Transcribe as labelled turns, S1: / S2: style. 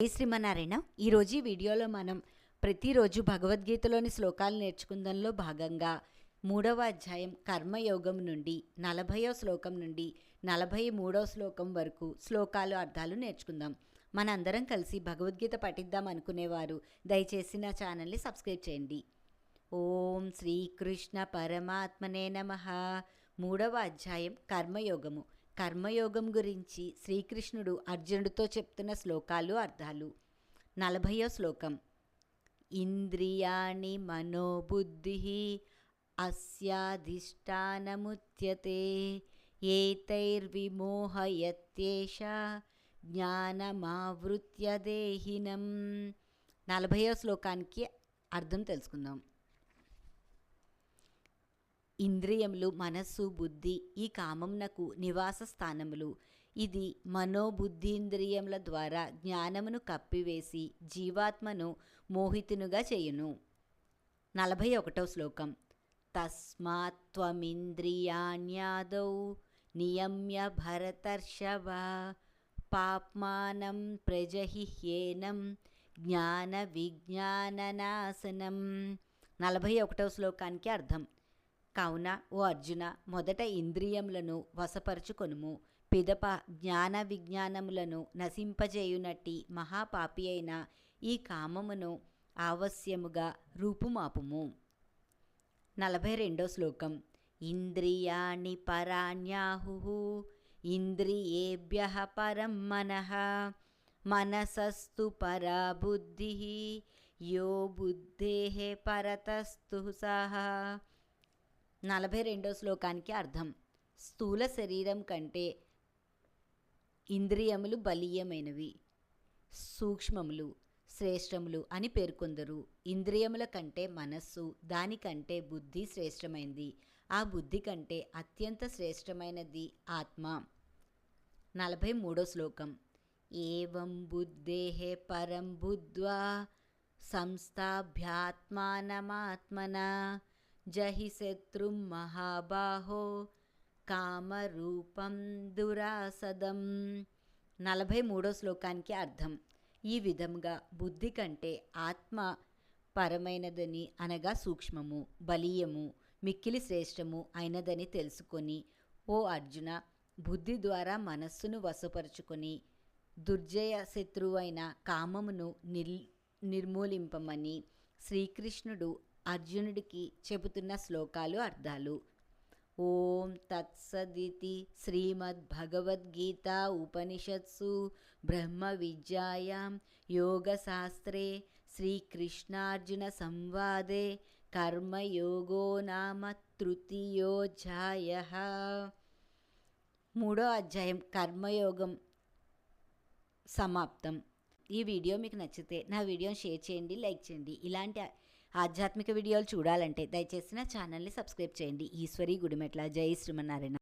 S1: జై శ్రీమన్నారాయణ. ఈరోజు ఈ వీడియోలో మనం ప్రతిరోజు భగవద్గీతలోని శ్లోకాలు నేర్చుకుందంలో భాగంగా 3వ అధ్యాయం కర్మయోగం నుండి 40వ శ్లోకం నుండి 43వ శ్లోకం వరకు శ్లోకాలు అర్థాలు నేర్చుకుందాం. మనందరం కలిసి భగవద్గీత పఠిద్దాం అనుకునేవారు దయచేసి నా ఛానల్ని సబ్స్క్రైబ్ చేయండి. ఓం శ్రీకృష్ణ పరమాత్మనే నమః. 3వ అధ్యాయం కర్మయోగము. కర్మయోగం గురించి శ్రీకృష్ణుడు అర్జునుడితో చెప్తున్న శ్లోకాలు అర్థాలు. 40వ శ్లోకం. ఇంద్రియాణి మనోబుద్ధి అస్యాధిష్టానముచ్యతే ఏతైర్విమోహయత్యేష జ్ఞానమావృత్య దేహినం. 40వ శ్లోకానికి అర్థం తెలుసుకుందాం. ఇంద్రియములు, మనస్సు, బుద్ధి ఈ కామమునకు నివాస స్థానములు. ఇది మనోబుద్ధీంద్రియముల ద్వారా జ్ఞానమును కప్పివేసి జీవాత్మను మోహితునుగా చేయును. 41వ శ్లోకం. తస్మాత్త్వమింద్రియాణ్యాదౌ నియమ్య భరతర్షభ పాప్మానం ప్రజహిహ్యేనం జ్ఞాన విజ్ఞాననాశనం. 41వ శ్లోకానికి అర్థం. కావున ఓ అర్జున, మొదట ఇంద్రియములను వశపరుచుకొనుము, పిదప జ్ఞాన విజ్ఞానములను నశింపజేయునట్టి మహాపాపి అయిన ఈ కామమును ఆవశ్యముగా రూపుమాపుము. 42వ శ్లోకం. ఇంద్రియాణి పరాణ్యాహుః ఇంద్రియేభ్యః పరం మనః మనసస్తు పరా బుద్ధిః యో బుద్ధేః పరతస్తు సః. 42వ శ్లోకానికి అర్థం. స్థూల శరీరం కంటే ఇంద్రియములు బలీయమైనవి, సూక్ష్మములు శ్రేష్టములు అని పేర్కొందరు. ఇంద్రియముల కంటే మనస్సు, దానికంటే బుద్ధి శ్రేష్టమైనది. ఆ బుద్ధి కంటే అత్యంత శ్రేష్టమైనది ఆత్మ. 43వ శ్లోకం. ఏవం బుద్ధేః పరం బుద్ధ్వా సంస్థాభ్యాత్మానమాత్మనా జహి శత్రుం మహాబాహో కామరూపం దురాసదం. 43వ శ్లోకానికి అర్థం. ఈ విధంగా బుద్ధి కంటే ఆత్మ పరమైనదని, అనగా సూక్ష్మము, బలీయము, మిక్కిలి శ్రేష్టము అయినదని తెలుసుకొని ఓ అర్జున, బుద్ధి ద్వారా మనస్సును వశపరుచుకొని దుర్జయ శత్రువైన కామమును నిర్మూలింపమని శ్రీకృష్ణుడు అర్జునుడికి చెబుతున్న శ్లోకాలు అర్థాలు. ఓం తత్సదితి శ్రీమద్భగవద్గీతా ఉపనిషత్సు బ్రహ్మ విద్యాయాం యోగశాస్త్రే శ్రీకృష్ణార్జున సంవాదే కర్మయోగో నామ తృతీయోధ్యాయః. 3వ అధ్యాయం కర్మయోగం సమాప్తం. ఈ వీడియో మీకు నచ్చితే నా వీడియోని షేర్ చేయండి, లైక్ చేయండి. ఇలాంటి ఆధ్యాత్మిక వీడియోలు చూడాలంటే దయచేసి నా ఛానల్ని సబ్స్క్రైబ్ చేయండి. ఈశ్వరి గుడిమెట్ల. జై శ్రీమన్నారాయణ.